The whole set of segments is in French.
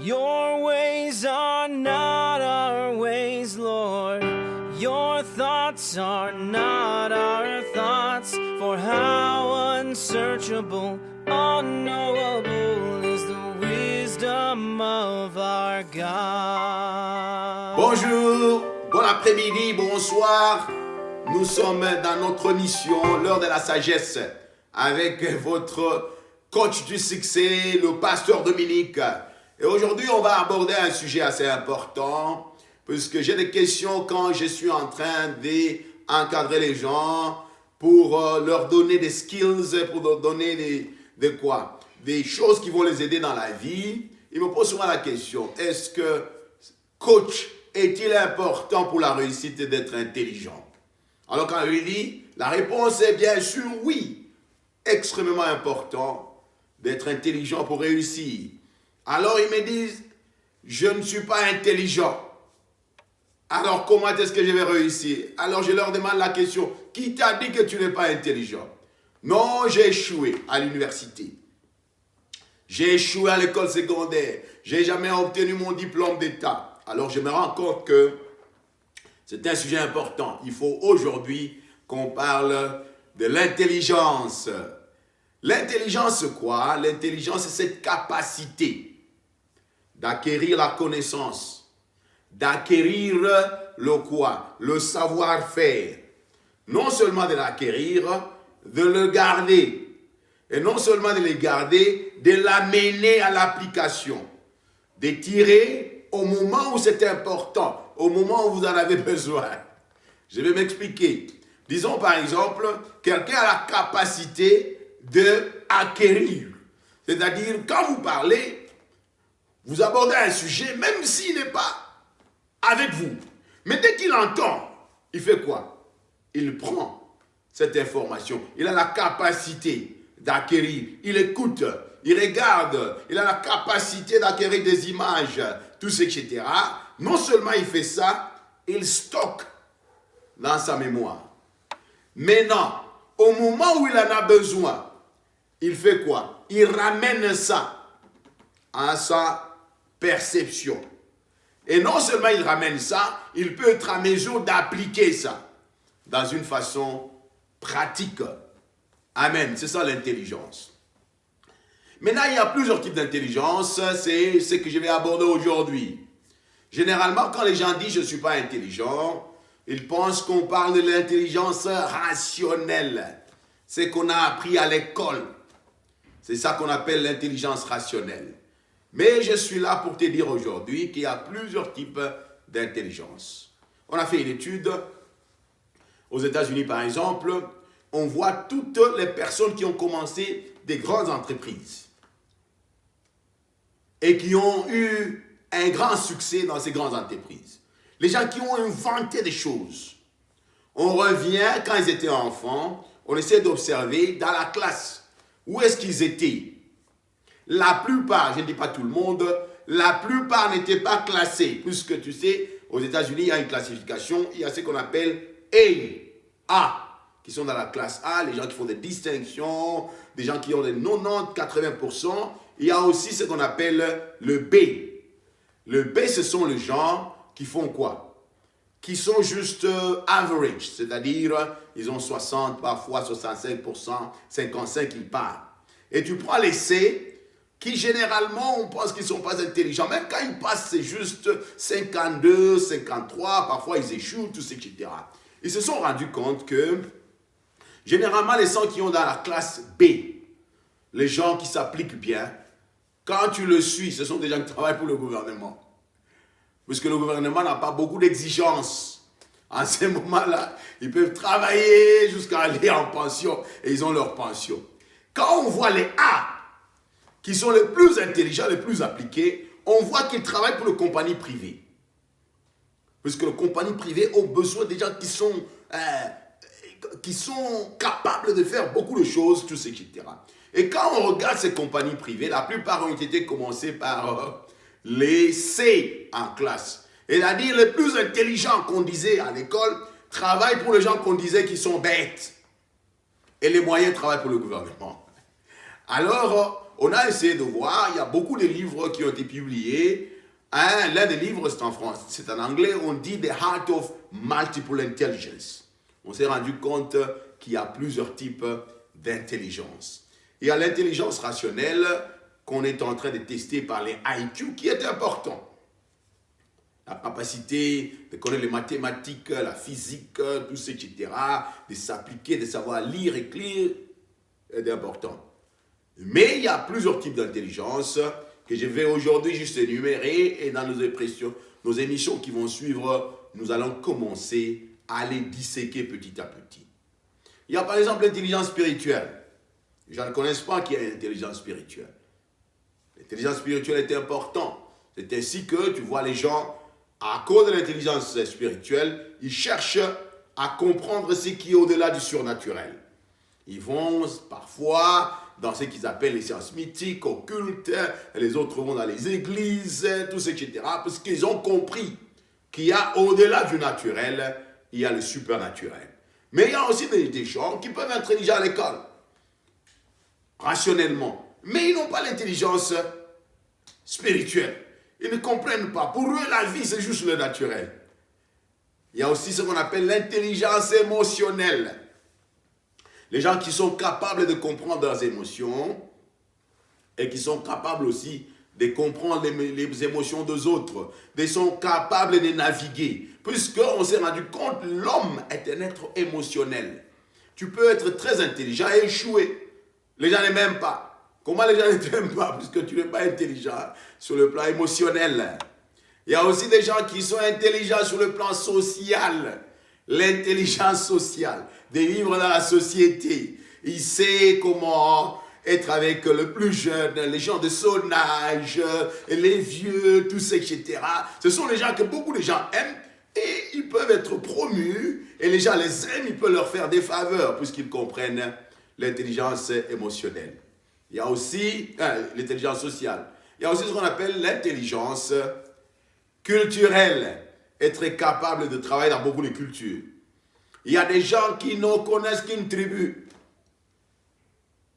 Your ways are not our ways, Lord. Your thoughts are not our thoughts. For how unsearchable, unknowable is the wisdom of our God. Bonjour, bon après-midi, bonsoir. Nous sommes dans notre mission, l'heure de la sagesse, avec votre coach du succès, le pasteur Dominique. Et aujourd'hui, on va aborder un sujet assez important, puisque j'ai des questions quand je suis en train d'encadrer les gens pour leur donner des skills, pour leur donner des choses qui vont les aider dans la vie. Ils me posent souvent la question, est-ce que coach est-il important pour la réussite d'être intelligent? Alors quand je lui dis, la réponse est bien sûr oui, extrêmement important d'être intelligent pour réussir. Alors ils me disent, je ne suis pas intelligent. Alors comment est-ce que je vais réussir? Alors je leur demande la question, qui t'a dit que tu n'es pas intelligent? Non, j'ai échoué à l'université. J'ai échoué à l'école secondaire. J'ai jamais obtenu mon diplôme d'État. Alors je me rends compte que c'est un sujet important. Il faut aujourd'hui qu'on parle de l'intelligence. L'intelligence, c'est quoi? L'intelligence, c'est cette capacité d'acquérir la connaissance, d'acquérir le quoi? Le savoir-faire. Non seulement de l'acquérir, de le garder. Et non seulement de le garder, de l'amener à l'application. De tirer au moment où c'est important, au moment où vous en avez besoin. Je vais m'expliquer. Disons par exemple, quelqu'un a la capacité d'acquérir. C'est-à-dire, quand vous parlez, vous abordez un sujet, même s'il n'est pas avec vous. Mais dès qu'il entend, il fait quoi? Il prend cette information. Il a la capacité d'acquérir. Il écoute, il regarde, il a la capacité d'acquérir des images, tout ce, etc. Non seulement il fait ça, il stocke dans sa mémoire. Maintenant, au moment où il en a besoin, il fait quoi? Il ramène ça à sa perception. Et non seulement il ramène ça, il peut être à mesure d'appliquer ça dans une façon pratique. Amen. C'est ça l'intelligence. Maintenant, il y a plusieurs types d'intelligence. C'est ce que je vais aborder aujourd'hui. Généralement, quand les gens disent « je ne suis pas intelligent », ils pensent qu'on parle de l'intelligence rationnelle. C'est qu'on a appris à l'école. C'est ça qu'on appelle l'intelligence rationnelle. Mais je suis là pour te dire aujourd'hui qu'il y a plusieurs types d'intelligence. On a fait une étude aux États-Unis, par exemple. On voit toutes les personnes qui ont commencé des grandes entreprises et qui ont eu un grand succès dans ces grandes entreprises. Les gens qui ont inventé des choses. On revient quand ils étaient enfants, on essaie d'observer dans la classe. Où est-ce qu'ils étaient? La plupart, je ne dis pas tout le monde, la plupart n'étaient pas classés. Puisque tu sais, aux États-Unis, il y a une classification, il y a ce qu'on appelle A, qui sont dans la classe A, les gens qui font des distinctions, des gens qui ont des 90-80%. Il y a aussi ce qu'on appelle le B. Le B, ce sont les gens qui font quoi? Qui sont juste average, c'est-à-dire ils ont 60, parfois 65%, 55%, ils partent. Et tu prends les C, qui généralement, on pense qu'ils ne sont pas intelligents. Même quand ils passent, c'est juste 52, 53, parfois ils échouent, tout ça, etc. Ils se sont rendus compte que, généralement, les gens qui ont dans la classe B, les gens qui s'appliquent bien, quand tu le suis, ce sont des gens qui travaillent pour le gouvernement. Puisque le gouvernement n'a pas beaucoup d'exigences. En ce moment-là, ils peuvent travailler jusqu'à aller en pension et ils ont leur pension. Quand on voit les A, qui sont les plus intelligents, les plus appliqués, on voit qu'ils travaillent pour les compagnies privées. Puisque les compagnies privées ont besoin des gens qui sont capables de faire beaucoup de choses, tout ça, etc. Et quand on regarde ces compagnies privées, la plupart ont été commencées par les C en classe. C'est-à-dire les plus intelligents qu'on disait à l'école travaillent pour les gens qu'on disait qui sont bêtes. Et les moyens travaillent pour le gouvernement. Alors, on a essayé de voir, il y a beaucoup de livres qui ont été publiés. L'un des livres, c'est en français, c'est en anglais, on dit The Heart of Multiple Intelligence. On s'est rendu compte qu'il y a plusieurs types d'intelligence. Il y a l'intelligence rationnelle qu'on est en train de tester par les IQ, qui est important. La capacité de connaître les mathématiques, la physique, tout ça, etc., de s'appliquer, de savoir lire et écrire, est important. Mais il y a plusieurs types d'intelligence que je vais aujourd'hui juste énumérer, et dans nos émissions qui vont suivre, nous allons commencer à les disséquer petit à petit. Il y a par exemple l'intelligence spirituelle. Les gens ne connaissent pas qu'il y a une intelligence spirituelle. L'intelligence spirituelle est importante. C'est ainsi que tu vois les gens, à cause de l'intelligence spirituelle, ils cherchent à comprendre ce qui est au-delà du surnaturel. Ils vont parfois dans ce qu'ils appellent les sciences mythiques, occultes, les autres vont dans les églises, tout ça, etc. Parce qu'ils ont compris qu'il y a au-delà du naturel, il y a le supernaturel. Mais il y a aussi des gens qui peuvent être intelligents à l'école, rationnellement, mais ils n'ont pas l'intelligence spirituelle. Ils ne comprennent pas. Pour eux, la vie, c'est juste le naturel. Il y a aussi ce qu'on appelle l'intelligence émotionnelle. Les gens qui sont capables de comprendre leurs émotions et qui sont capables aussi de comprendre les émotions des autres. Ils sont capables de naviguer. Puisqu'on s'est rendu compte, l'homme est un être émotionnel. Tu peux être très intelligent et échouer. Les gens ne m'aiment pas. Comment les gens ne t'aiment pas? Puisque tu n'es pas intelligent sur le plan émotionnel. Il y a aussi des gens qui sont intelligents sur le plan social. L'intelligence sociale, de vivre dans la société. Il sait comment être avec le plus jeune, les gens de son âge, les vieux, tout ça, etc. Ce sont les gens que beaucoup de gens aiment et ils peuvent être promus et les gens les aiment, ils peuvent leur faire des faveurs puisqu'ils comprennent l'intelligence émotionnelle. Il y a aussi l'intelligence sociale. Il y a aussi ce qu'on appelle l'intelligence culturelle. Être capable de travailler dans beaucoup de cultures. Il y a des gens qui ne connaissent qu'une tribu.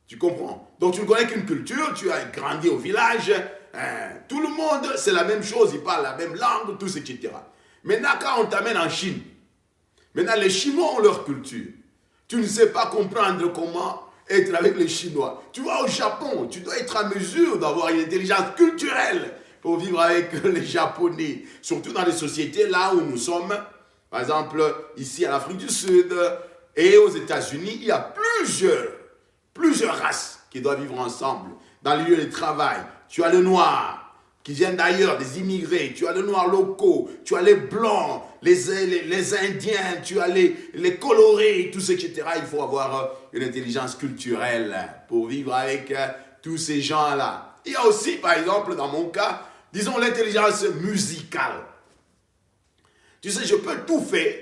Tu comprends? Donc tu ne connais qu'une culture, tu as grandi au village, tout le monde, c'est la même chose, ils parlent la même langue, tout, etc. Maintenant, quand on t'amène en Chine, maintenant les Chinois ont leur culture. Tu ne sais pas comprendre comment être avec les Chinois. Tu vas au Japon, tu dois être en mesure d'avoir une intelligence culturelle pour vivre avec les Japonais, surtout dans les sociétés là où nous sommes. Par exemple, ici en Afrique du Sud et aux États-Unis, il y a plusieurs races qui doivent vivre ensemble dans les lieux de travail. Tu as les Noirs qui viennent d'ailleurs, des immigrés, tu as les Noirs locaux, tu as les Blancs, les Indiens, tu as les colorés, tout ce, etc. Il faut avoir une intelligence culturelle pour vivre avec tous ces gens-là. Il y a aussi, par exemple, dans mon cas, disons l'intelligence musicale. Tu sais, je peux tout faire,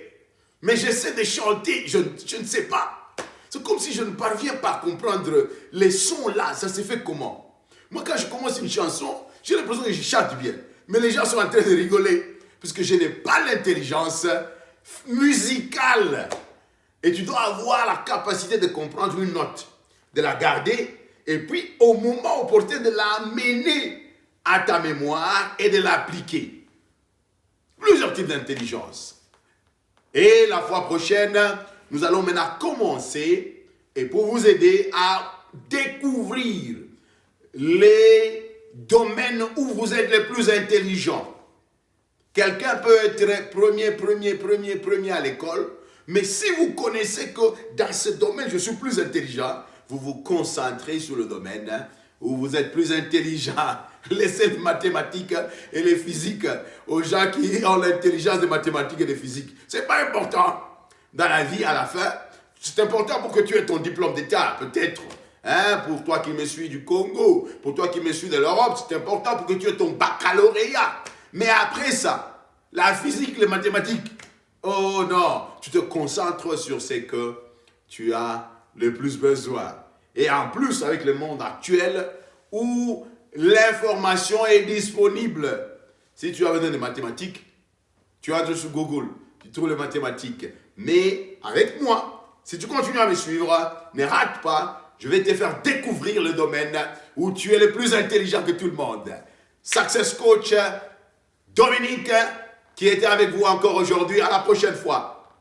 mais j'essaie de chanter, je ne sais pas. C'est comme si je ne parviens pas à comprendre les sons là, ça se fait comment? Moi, quand je commence une chanson, j'ai l'impression que je chante bien, mais les gens sont en train de rigoler, puisque je n'ai pas l'intelligence musicale. Et tu dois avoir la capacité de comprendre une note, de la garder, et puis au moment opportun de l'amener à ta mémoire et de l'appliquer. Plusieurs types d'intelligence. Et la fois prochaine, nous allons maintenant commencer, et pour vous aider à découvrir les domaines où vous êtes les plus intelligents. Quelqu'un peut être premier à l'école, mais si vous connaissez que dans ce domaine, je suis plus intelligent, vous vous concentrez sur le domaine où vous êtes plus intelligent. Laissez les mathématiques et les physiques aux gens qui ont l'intelligence des mathématiques et des physiques. Ce n'est pas important dans la vie à la fin. C'est important pour que tu aies ton diplôme d'État, peut-être. Pour toi qui me suis du Congo, pour toi qui me suis de l'Europe, c'est important pour que tu aies ton baccalauréat. Mais après ça, la physique, les mathématiques, oh non, tu te concentres sur ce que tu as le plus besoin. Et en plus, avec le monde actuel où l'information est disponible. Si tu as besoin de mathématiques, tu entres sur Google, tu trouves les mathématiques. Mais avec moi, si tu continues à me suivre, ne rate pas, je vais te faire découvrir le domaine où tu es le plus intelligent que tout le monde. Success Coach Dominique, qui était avec vous encore aujourd'hui. À la prochaine fois.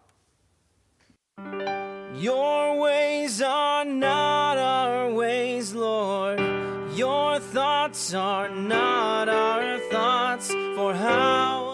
Your ways are not our ways, Lord. Your thoughts are not our thoughts. For how